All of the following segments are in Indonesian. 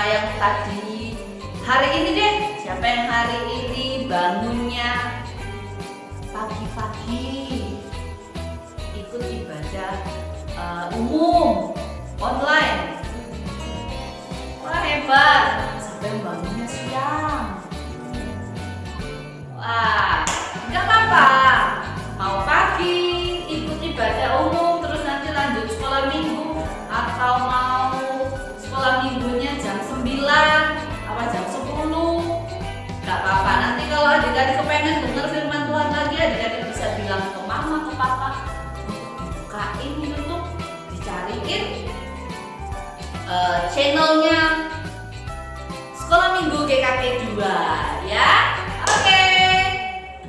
yang tadi hari ini deh, siapa yang hari ini bangunnya pagi-pagi ikut ibadah umum online? Wah, hebat. Siapa yang bangunnya siang? Wah, nggak apa-apa. Mau pagi ikut ibadah umum terus nanti lanjut sekolah minggu, atau mau sekolah minggunya jam 9 apa jam 10, nggak apa-apa. Nanti kalau adik-adik kepengen dengar firman Tuhan lagi, adik-adik bisa bilang ke mama, ke papa, bukain YouTube, dicariin channelnya Sekolah Minggu GKT 2 ya. Oke,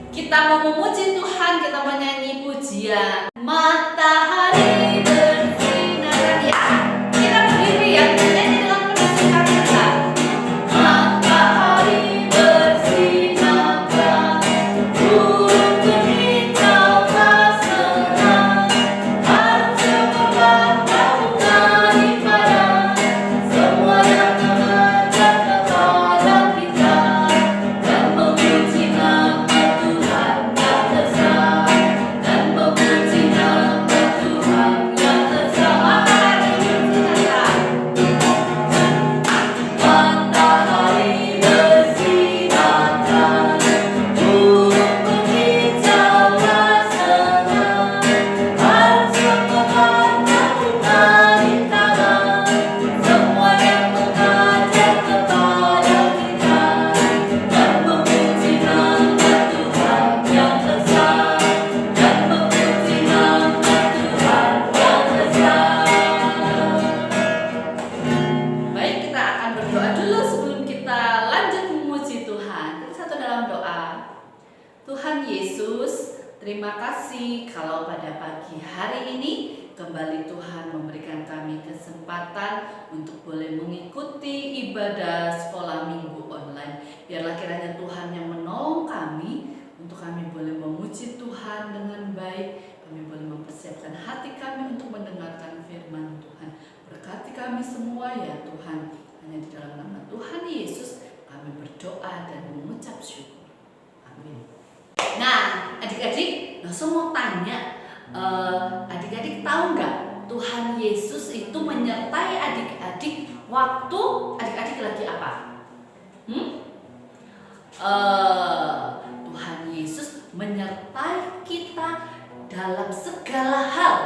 kita mau memuji Tuhan, kita menyanyi pujian Matahari Bersinar ya. Kita berdiri ya, nyanyi dengan penuh sukacita. Matahari bersinar, burung berkicaulah senang, harus berbangga daripada semua yang mengajar kepada kita, dan memuji nama Tuhan yang besar, dan memuji nama Tuhan yang besar. Matahari bersinar, burung berkicaulah senang, harus berbangga daripada semua yang mengajar kepada kita, dan memuji nama Tuhan yang besar, dan memuji nama Tuhan yang besar. Baik, kita akan berdoa dulu sebelum kita lanjut memuji Tuhan. Kita satu dalam doa. Tuhan Yesus, terima kasih kalau pada pagi hari ini kembali Tuhan memberikan kami kesempatan untuk boleh mengikuti ibadah sekolah minggu online. Biarlah kiranya Tuhan yang menolong kami untuk kami boleh memuji Tuhan dengan baik. Kami boleh mempersiapkan hati kami untuk mendengarkan firman Tuhan. Berkati kami semua ya Tuhan. Hanya di dalam nama Tuhan Yesus kami berdoa dan mengucap syukur. Amin. Nah, adik-adik, langsung mau tanya, adik-adik tahu nggak Tuhan Yesus itu menyertai adik-adik waktu adik-adik lagi apa? Tuhan Yesus menyertai kita dalam segala hal.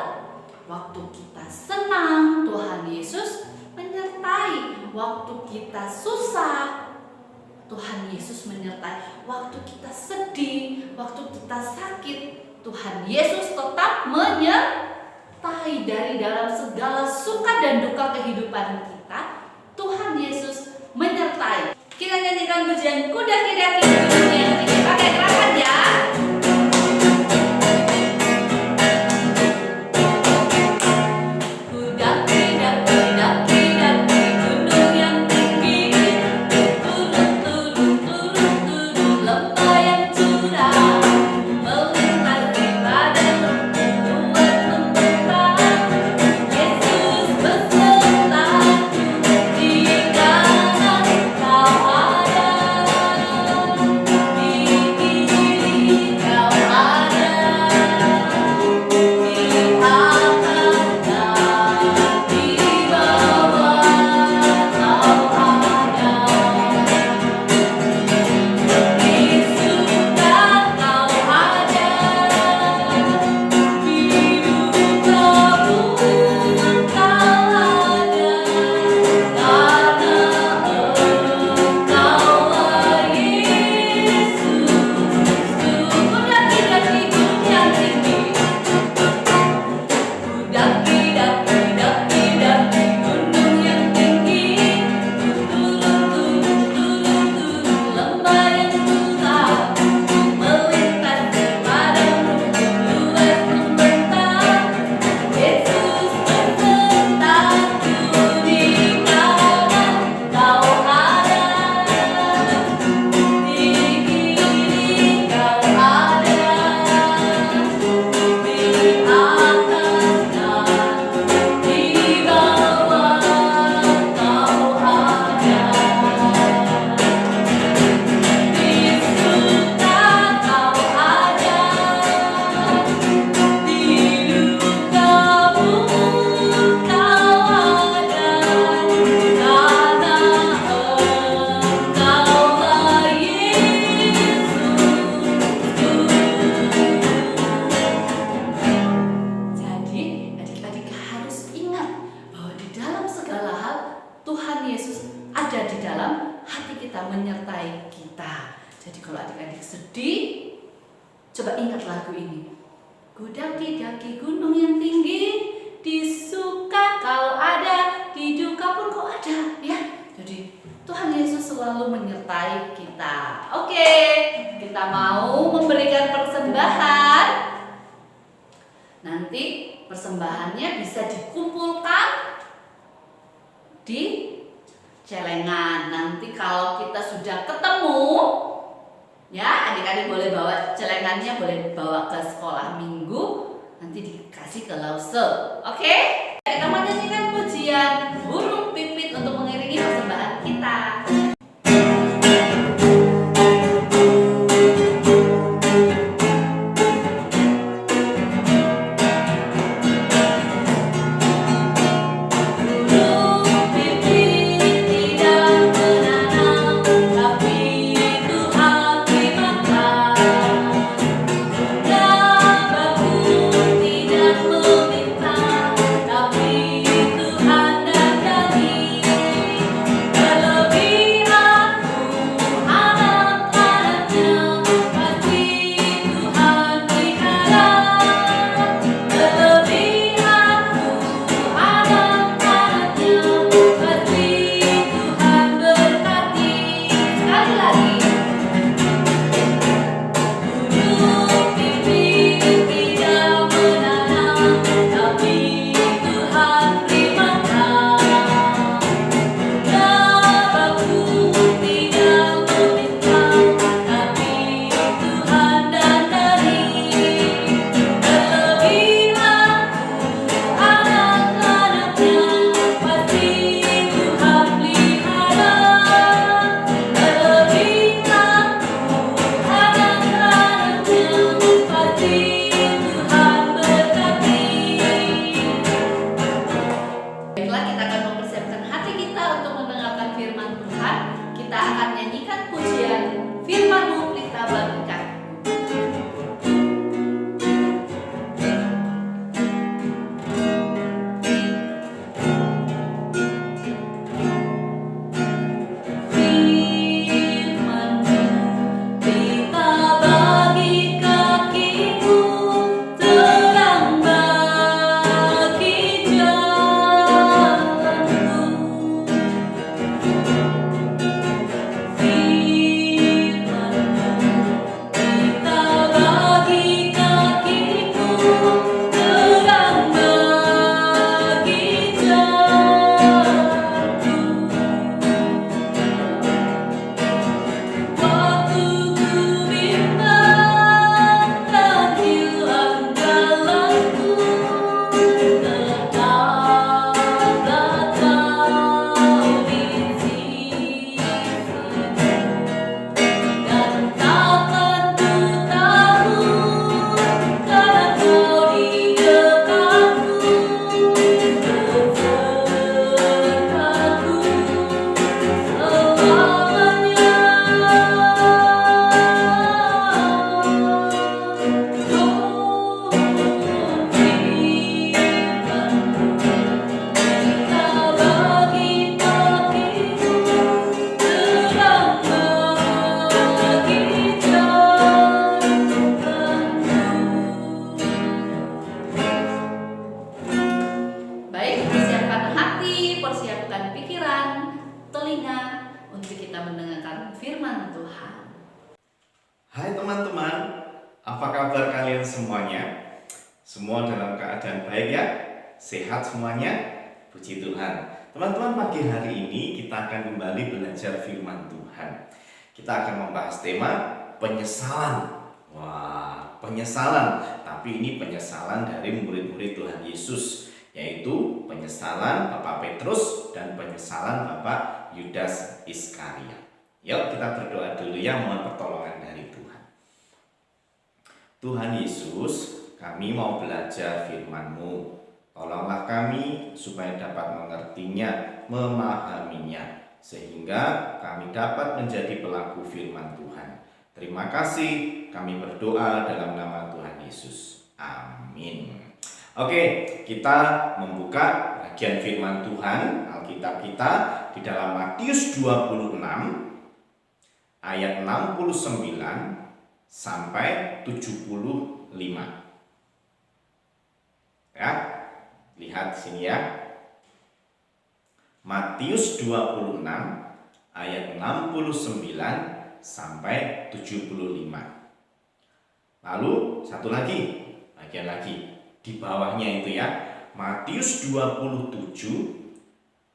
Waktu kita senang, Tuhan Yesus menyertai. Waktu kita susah, Tuhan Yesus menyertai. Waktu kita sedih, waktu kita sakit, Tuhan Yesus tetap menyertai. Dari dalam segala suka dan duka kehidupan kita, Tuhan Yesus menyertai. Kita nyanyikan pujian kuda-kuda gunung yang tinggi pakai gerakan ya. kita. Jadi kalau adik-adik sedih, coba ingat lagu ini. Ku daki-daki gunung yang tinggi, di suka kau ada, di duka pun kau ada, ya. Jadi Tuhan Yesus selalu menyertai kita. Oke, kita mau memberikan persembahan. Nanti persembahannya bisa dikumpulkan di celengan. Nanti kalau kita sudah ketemu, ya adik-adik boleh bawa celengannya, boleh bawa ke sekolah minggu, nanti dikasih ke Lause. Oke? Kita menyanyikan pujian burung pipit untuk mengiringi persembahan kita. Hai teman-teman, apa kabar kalian semuanya? Semua dalam keadaan baik ya? Sehat semuanya? Puji Tuhan. Teman-teman, pagi hari ini kita akan kembali belajar firman Tuhan. Kita akan membahas tema penyesalan. Wah, penyesalan. Tapi ini penyesalan dari murid-murid Tuhan Yesus, yaitu penyesalan Bapak Petrus dan penyesalan Bapak Yudas Iskariot. Yuk kita berdoa dulu ya, mohon pertolongan dari Tuhan. Tuhan Yesus, kami mau belajar firman-Mu. Tolonglah kami supaya dapat mengertinya, memahaminya, sehingga kami dapat menjadi pelaku firman Tuhan. Terima kasih, kami berdoa dalam nama Tuhan Yesus. Amin. Oke, kita membuka bagian firman Tuhan, Alkitab kita di dalam Matius 26 ayat ayat 69 sampai 75. Ya, lihat sini ya. Matius 26 ayat 69 sampai 75. Lalu satu lagi, bagian lagi di bawahnya itu ya. Matius 27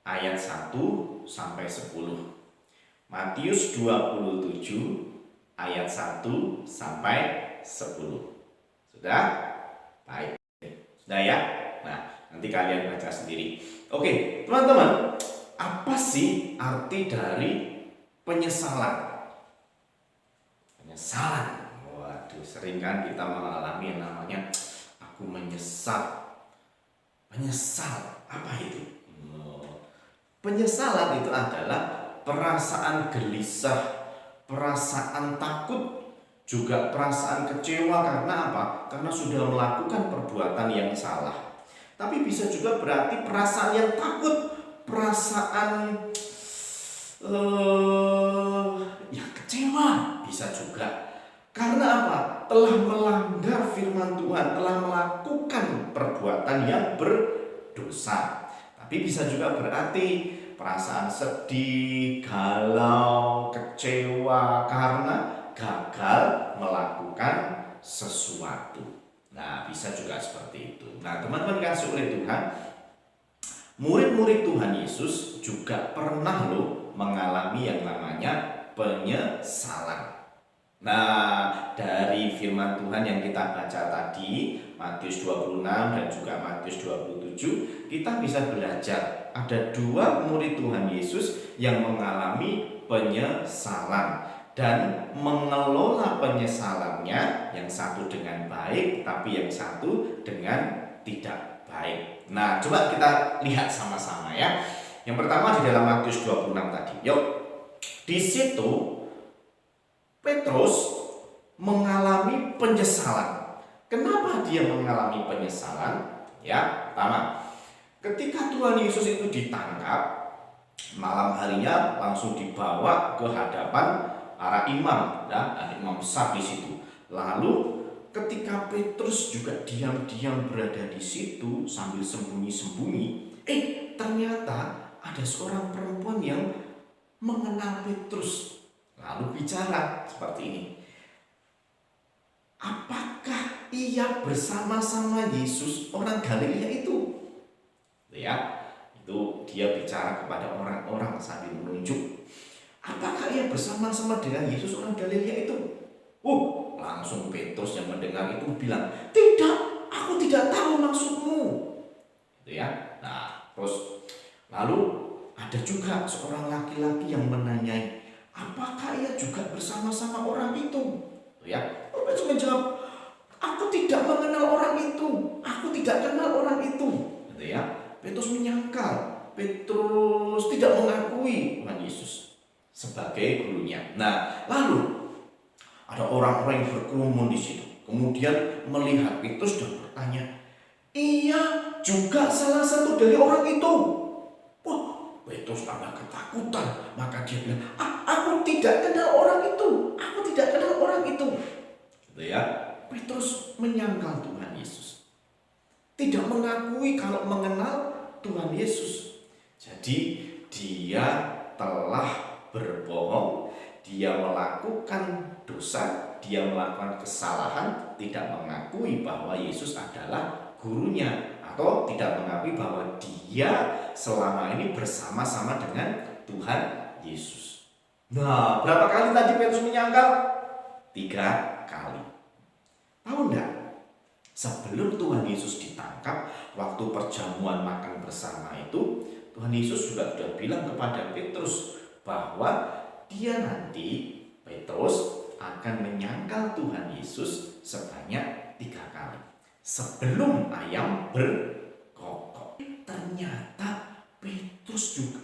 ayat 1 sampai 10. Matius 27 ayat 1 sampai 10. Sudah? Baik. Sudah ya? Nah, nanti kalian baca sendiri. Oke, teman-teman, apa sih arti dari penyesalan? Penyesalan. Waduh, sering kan kita mengalami yang namanya aku menyesal. Menyesal, apa itu? Penyesalan itu adalah perasaan gelisah, perasaan takut, juga perasaan kecewa karena apa? Karena sudah melakukan perbuatan yang salah. Tapi bisa juga berarti perasaan yang takut, perasaan ya kecewa bisa juga. Karena apa? Telah melanggar firman Tuhan, telah melakukan perbuatan yang berdosa. Tapi bisa juga berarti perasaan sedih, galau, kecewa karena gagal melakukan sesuatu. Nah, bisa juga seperti itu. Nah, teman-teman kasih oleh Tuhan, murid-murid Tuhan Yesus juga pernah mengalami yang namanya penyesalan. Nah, dari firman Tuhan yang kita baca tadi, Matius 26 dan juga Matius 27, kita bisa belajar ada dua murid Tuhan Yesus yang mengalami penyesalan dan mengelola penyesalannya, yang satu dengan baik tapi yang satu dengan tidak baik. Nah, coba kita lihat sama-sama ya. Yang pertama di dalam Matius 26 tadi. Yuk. Di situ Petrus mengalami penyesalan. Kenapa dia mengalami penyesalan? Ya, pertama, ketika Tuhan Yesus itu ditangkap, malam harinya langsung dibawa ke hadapan para imam, ya, ada imam besar di situ. Lalu ketika Petrus juga diam-diam berada di situ sambil sembunyi-sembunyi, ternyata ada seorang perempuan yang mengenal Petrus. Lalu bicara seperti ini. Apakah ia bersama-sama Yesus orang Galilea itu? Ya, itu dia bicara kepada orang-orang sambil menunjuk. Apakah ia bersama-sama dengan Yesus orang Galilea itu? Langsung Petrus yang mendengar itu bilang, "Tidak, aku tidak tahu maksudmu." Gitu ya. Nah, terus lalu ada juga seorang laki-laki yang menanyai, "Apakah ia juga bersama-sama orang itu?" Ya, Petrus menjawab, "Aku tidak mengenal orang itu. Aku tidak kenal orang itu." Gitu ya. Petrus menyangkal, Petrus tidak mengakui Tuhan Yesus sebagai gurunya. Nah, lalu ada orang-orang yang berkerumun di situ. Kemudian melihat Petrus dan bertanya, "Ia juga salah satu dari orang itu?" Petrus tambah ketakutan. Maka dia bilang, "Aku tidak kenal orang itu. Aku tidak kenal orang itu." Gitu ya. Petrus menyangkal Tuhan Yesus. Tidak mengakui kalau mengenal Tuhan Yesus. Jadi dia telah berbohong, dia melakukan dosa, dia melakukan kesalahan, tidak mengakui bahwa Yesus adalah gurunya, atau tidak mengakui bahwa dia selama ini bersama-sama dengan Tuhan Yesus. Nah, berapa kali tadi Petrus menyangkal? 3 kali. Tahu enggak? Sebelum Tuhan Yesus ditangkap, waktu perjamuan makan bersama itu, Tuhan Yesus juga sudah bilang kepada Petrus bahwa dia nanti, Petrus, akan menyangkal Tuhan Yesus sebanyak 3 kali sebelum ayam berkokok. Ternyata Petrus juga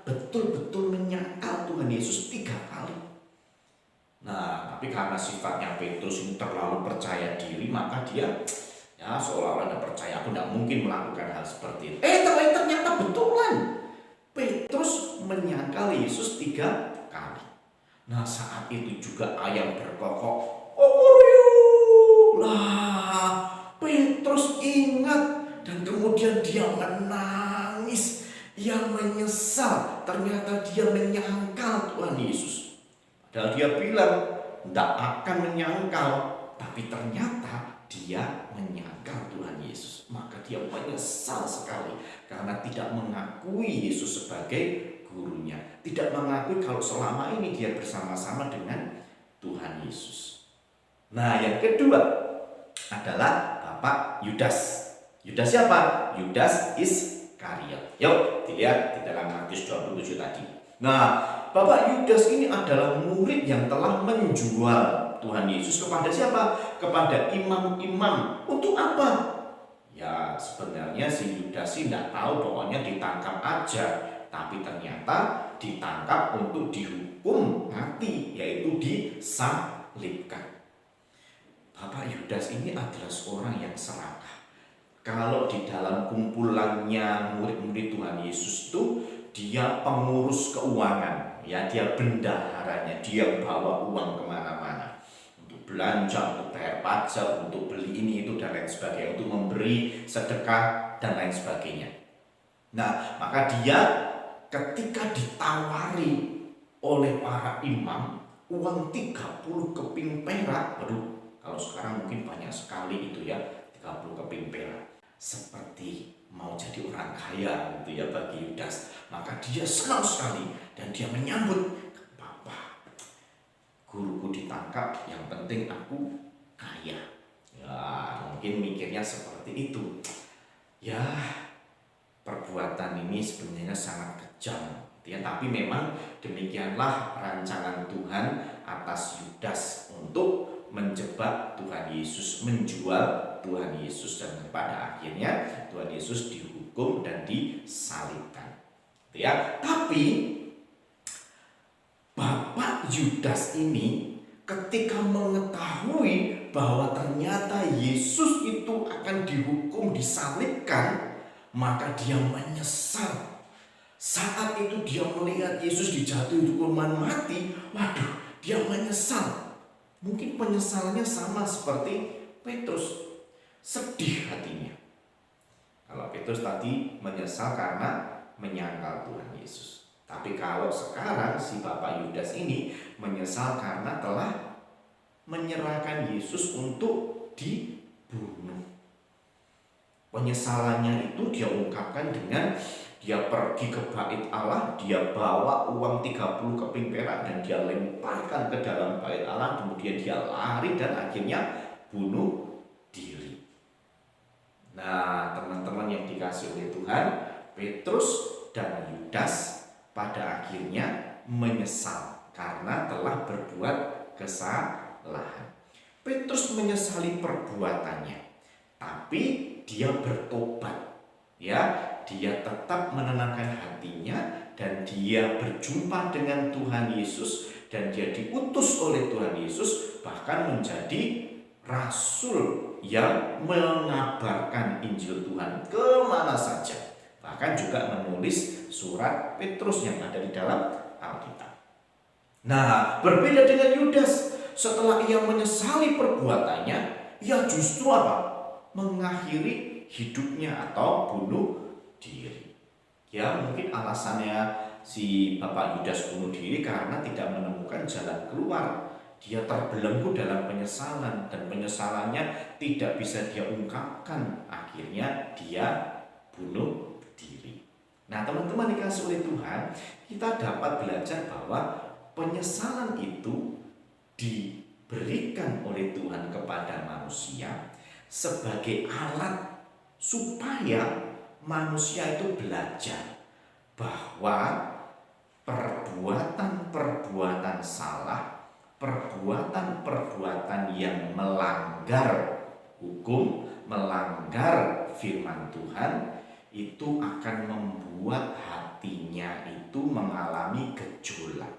betul-betul menyangkal Tuhan Yesus 3 kali. Nah, tapi karena sifatnya Petrus ini terlalu percaya diri, maka dia seolah-olah tidak percaya, aku tidak mungkin melakukan hal seperti itu. Tapi ternyata betulan Petrus menyangkal Yesus 3 kali. Nah, saat itu juga ayam berkokok, "Oryuh!" Lah, Petrus ingat dan kemudian dia menangis. Dia menyesal, ternyata dia menyangkal Tuhan Yesus. Padahal dia bilang tidak akan menyangkal, tapi ternyata dia menyangkal Tuhan Yesus. Maka dia menyesal sekali karena tidak mengakui Yesus sebagai gurunya, tidak mengakui kalau selama ini dia bersama-sama dengan Tuhan Yesus. Nah, yang kedua adalah Bapak Yudas. Yudas siapa? Yudas Iskariot. Yuk dilihat di dalam Matius 27 tadi. Nah, Bapak Yudas ini adalah murid yang telah menjual Tuhan Yesus kepada siapa? Kepada imam-imam. Untuk apa? Ya, sebenarnya si Yudas sih tidak tahu, pokoknya ditangkap aja. Tapi ternyata ditangkap untuk dihukum mati, yaitu disalibkan. Bapak Yudas ini adalah seorang yang serakah. Kalau di dalam kumpulannya murid-murid Tuhan Yesus itu, dia pengurus keuangan, ya, dia bendaharanya, dia bawa uang kemana-mana untuk belanja, untuk bayar pajak, untuk beli ini itu dan lain sebagainya, untuk memberi sedekah dan lain sebagainya. Nah, maka dia ketika ditawari oleh para imam uang 30 keping perak, aduh, kalau sekarang mungkin banyak sekali itu ya, 30 keping perak, seperti mau jadi orang kaya gitu ya bagi Yudas. Maka dia senang sekali dan dia menyambut, "Papa, guruku ditangkap, yang penting aku kaya." Ya, mungkin mikirnya seperti itu. Ya, perbuatan ini sebenarnya sangat kejam ya, tapi memang demikianlah rancangan Tuhan atas Yudas untuk menjebak Tuhan Yesus, menjual Tuhan Yesus, dan pada akhirnya Tuhan Yesus dihukum dan disalibkan. Ya, tapi Bapak Yudas ini ketika mengetahui bahwa ternyata Yesus itu akan dihukum, disalibkan, maka dia menyesal. Saat itu dia melihat Yesus dijatuhi hukuman mati, waduh, dia menyesal. Mungkin penyesalannya sama seperti Petrus, sedih hatinya. Kalau Petrus tadi menyesal karena menyangkal Tuhan Yesus. Tapi kalau sekarang si Bapak Yudas ini menyesal karena telah menyerahkan Yesus untuk dibunuh. Penyesalannya itu dia ungkapkan dengan dia pergi ke bait Allah, dia bawa uang 30 keping perak dan dia lemparkan ke dalam bait Allah, kemudian dia lari dan akhirnya bunuh diri. Nah, teman-teman yang dikasihi oleh Tuhan, Petrus dan Yudas pada akhirnya menyesal karena telah berbuat kesalahan. Petrus menyesali perbuatannya, tapi dia bertobat. Ya, dia tetap menenangkan hatinya dan dia berjumpa dengan Tuhan Yesus dan dia diutus oleh Tuhan Yesus bahkan menjadi rasul yang mengabarkan Injil Tuhan kemana saja, bahkan juga menulis surat Petrus yang ada di dalam Alkitab. Nah, berbeda dengan Yudas, setelah ia menyesali perbuatannya, ia justru apa? Mengakhiri hidupnya atau bunuh diri. Ya, mungkin alasannya si Bapak Yudas bunuh diri karena tidak menemukan jalan keluar. Dia terbelenggu dalam penyesalan dan penyesalannya tidak bisa dia ungkapkan. Akhirnya dia bunuh diri. Nah, teman-teman dikasih oleh Tuhan, kita dapat belajar bahwa penyesalan itu diberikan oleh Tuhan kepada manusia sebagai alat supaya manusia itu belajar bahwa perbuatan-perbuatan salah, perbuatan-perbuatan yang melanggar hukum, melanggar firman Tuhan, itu akan membuat hatinya itu mengalami gejolak.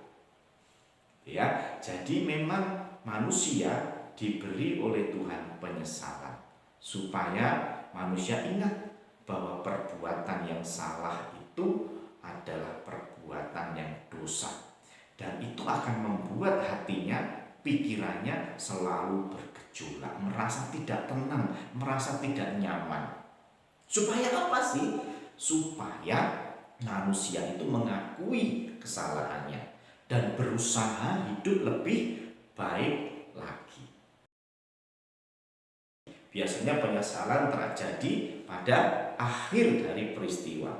Ya, jadi memang manusia diberi oleh Tuhan penyesalan supaya manusia ingat bahwa perbuatan yang salah itu adalah perbuatan yang dosa. Dan itu akan membuat hatinya, pikirannya selalu bergejolak, merasa tidak tenang, merasa tidak nyaman. Supaya apa sih? Supaya manusia itu mengakui kesalahannya dan berusaha hidup lebih baik lagi. Biasanya penyesalan terjadi pada akhir dari peristiwa.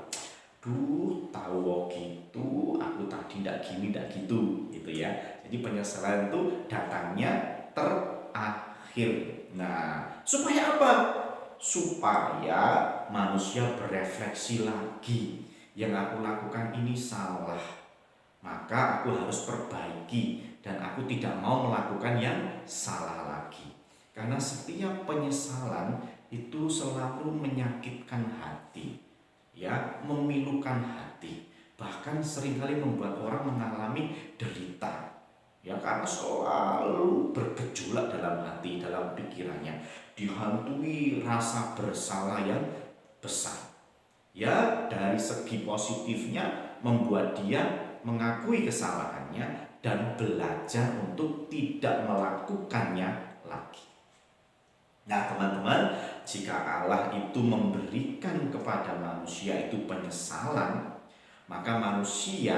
Tahu gitu, aku tadi ndak gini ndak gitu, gitu ya. Jadi penyesalan itu datangnya terakhir. Nah, supaya apa? Supaya manusia berefleksi lagi. Yang aku lakukan ini salah, maka aku harus perbaiki dan aku tidak mau melakukan yang salah lagi. Karena setiap penyesalan itu selalu menyakitkan hati, ya, memilukan hati, bahkan seringkali membuat orang mengalami derita, ya, karena selalu bergejolak dalam hati, dalam pikirannya, dihantui rasa bersalah yang besar. Ya, dari segi positifnya membuat dia mengakui kesalahannya dan belajar untuk tidak melakukannya lagi. Nah, teman-teman, jika Allah itu memberikan kepada manusia itu penyesalan, maka manusia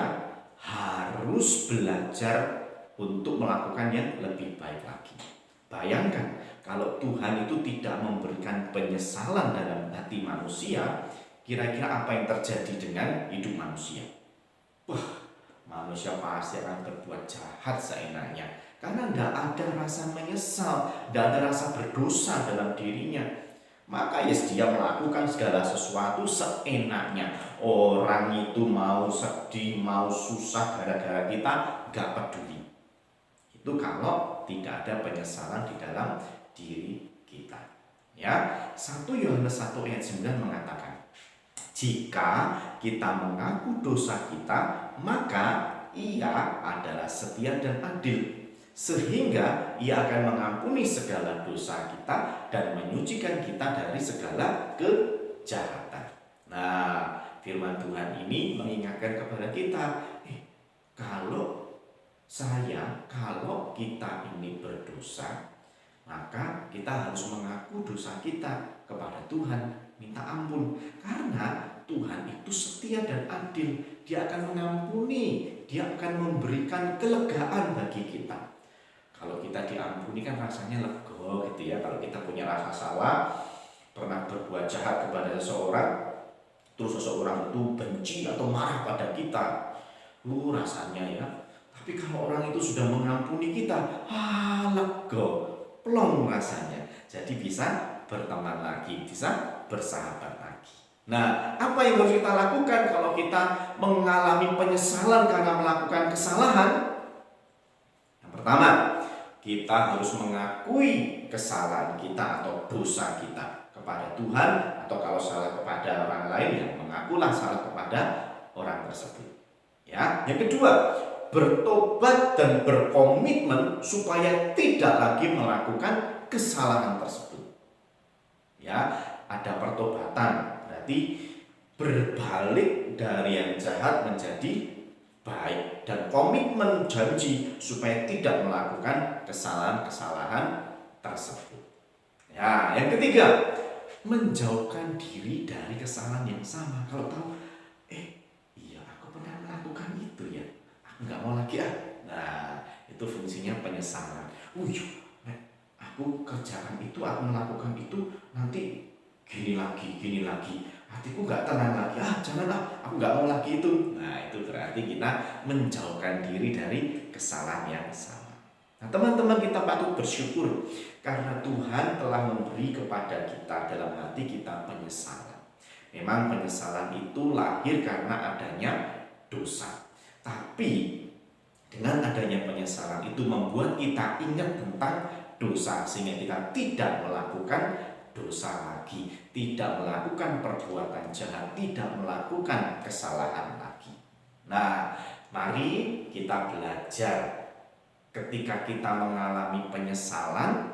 harus belajar untuk melakukan yang lebih baik lagi. Bayangkan kalau Tuhan itu tidak memberikan penyesalan dalam hati manusia, kira-kira apa yang terjadi dengan hidup manusia? Manusia pasti akan berbuat jahat seenaknya, karena tidak ada rasa menyesal, tidak ada rasa berdosa dalam dirinya. Maka dia melakukan segala sesuatu seenaknya. Orang itu mau sedih, mau susah gara-gara kita, gak peduli. Itu kalau tidak ada penyesalan di dalam diri kita. Ya, 1 Yohanes 1 ayat 9 mengatakan, jika kita mengaku dosa kita, maka Ia adalah setia dan adil, sehingga Ia akan mengampuni segala dosa kita dan menyucikan kita dari segala kejahatan. Nah, firman Tuhan ini mengingatkan kepada kita, kalau kita ini berdosa, maka kita harus mengaku dosa kita kepada Tuhan, minta ampun, karena Tuhan itu setia dan adil. Dia akan mengampuni, Dia akan memberikan kelegaan bagi kita. Kalau kita diampuni kan rasanya lega gitu ya. Kalau kita punya rasa salah, pernah berbuat jahat kepada seseorang, terus seseorang itu benci atau marah pada kita, rasanya ya. Tapi kalau orang itu sudah mengampuni kita, lega, plong rasanya. Jadi bisa berteman lagi, bisa bersahabat lagi. Nah, apa yang harus kita lakukan kalau kita mengalami penyesalan karena melakukan kesalahan? Yang pertama, kita harus mengakui kesalahan kita atau dosa kita kepada Tuhan, atau kalau salah kepada orang lain, ya mengakulah salah kepada orang tersebut. Ya, yang kedua, bertobat dan berkomitmen supaya tidak lagi melakukan kesalahan tersebut. Ya, ada pertobatan, berarti berbalik dari yang jahat menjadi baik, dan komitmen janji supaya tidak melakukan kesalahan-kesalahan tersebut. Ya, yang ketiga, menjauhkan diri dari kesalahan yang sama. Kalau tahu, iya aku pernah melakukan itu ya, aku nggak mau lagi ah. Nah, itu fungsinya penyesalan. Aku kerjakan itu, aku melakukan itu, nanti gini lagi, hatiku nggak tenang lagi. Janganlah, aku nggak mau lagi itu. Nah, itu berarti kita menjauhkan diri dari kesalahan yang sama. Nah, teman-teman, kita patut bersyukur karena Tuhan telah memberi kepada kita dalam hati kita penyesalan. Memang penyesalan itu lahir karena adanya dosa, tapi dengan adanya penyesalan itu membuat kita ingat tentang dosa, sehingga kita tidak melakukan dosa lagi, tidak melakukan perbuatan jahat, tidak melakukan kesalahan lagi. Nah, mari kita belajar ketika kita mengalami penyesalan,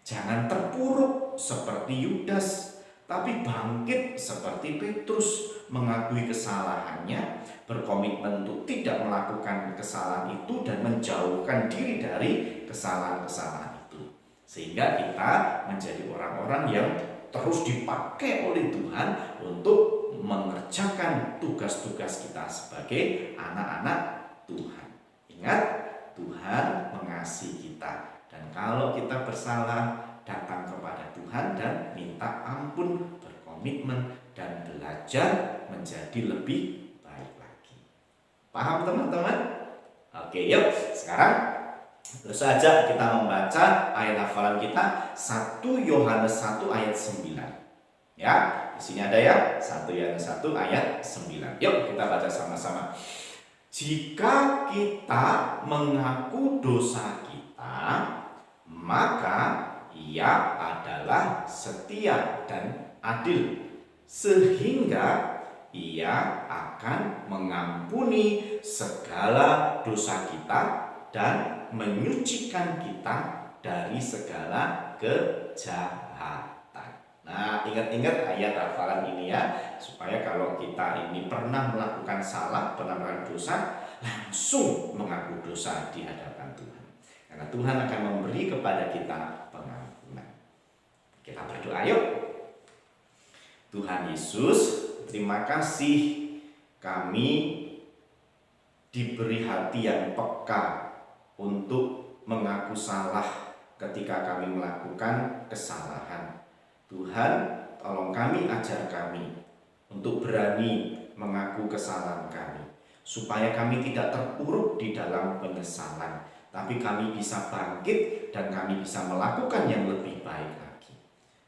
jangan terpuruk seperti Yudas tapi bangkit seperti Petrus, mengakui kesalahannya, berkomitmen untuk tidak melakukan kesalahan itu dan menjauhkan diri dari kesalahan-kesalahan itu. Sehingga kita menjadi orang-orang yang terus dipakai oleh Tuhan untuk mengerjakan tugas-tugas kita sebagai anak-anak Tuhan. Ingat, Tuhan mengasihi kita, dan kalau kita bersalah, datang kepada Tuhan dan minta ampun, berkomitmen dan belajar menjadi lebih baik lagi. Paham teman-teman? Oke, yuk sekarang terus saja kita membaca ayat hafalan kita 1 Yohanes 1 ayat 9. Ya, di sini ada ya, 1 Yohanes 1 ayat 9. Yuk kita baca sama-sama. Jika kita mengaku dosa kita, maka Ia adalah setia dan adil, sehingga Ia akan mengampuni segala dosa kita dan menyucikan kita dari segala kejahatan. Nah, ingat-ingat ayat hafalan ini ya, supaya kalau kita ini pernah melakukan salah, pernah melakukan dosa, langsung mengaku dosa di hadapan Tuhan. Karena Tuhan akan memberi kepada kita pengampunan. Kita berdoa yuk. Tuhan Yesus, terima kasih kami diberi hati yang peka untuk mengaku salah ketika kami melakukan kesalahan. Tuhan, tolong kami, ajar kami untuk berani mengaku kesalahan kami, supaya kami tidak terpuruk di dalam penyesalan, tapi kami bisa bangkit dan kami bisa melakukan yang lebih baik lagi.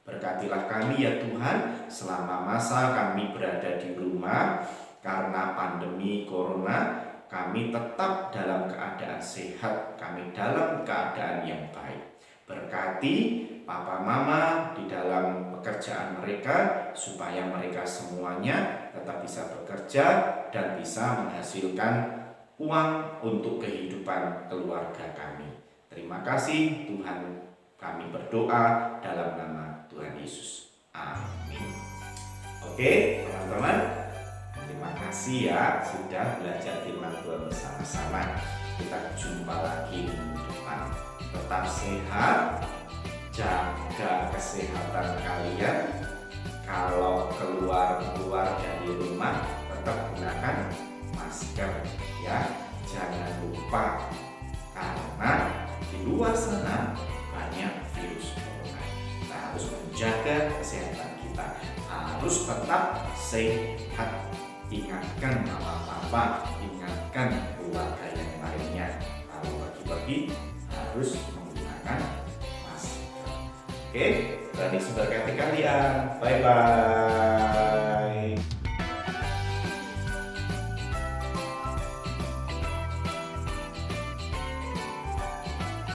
Berkatilah kami ya Tuhan, selama masa kami berada di rumah karena pandemi corona, kami tetap dalam keadaan sehat, kami dalam keadaan yang baik. Berkati papa mama di dalam pekerjaan mereka, supaya mereka semuanya tetap bisa bekerja dan bisa menghasilkan uang untuk kehidupan keluarga kami. Terima kasih Tuhan, kami berdoa dalam nama Tuhan Yesus. Amin. Oke teman-teman, terima kasih ya sudah belajar firman Tuhan bersama-sama. Kita jumpa lagi minggu depan. Tetap sehat, jaga kesehatan kalian. Kalau keluar dari rumah, tetap gunakan masker ya. Jangan lupa, karena di luar sana banyak virus corona. Kita harus menjaga kesehatan kita, harus tetap sehat. Ingatkan mama-papa, ingatkan keluarga yang lainnya, kalau pergi-pergi harus menggunakan masker. Oke, Tuhan Yesus berkati kalian. Bye-bye.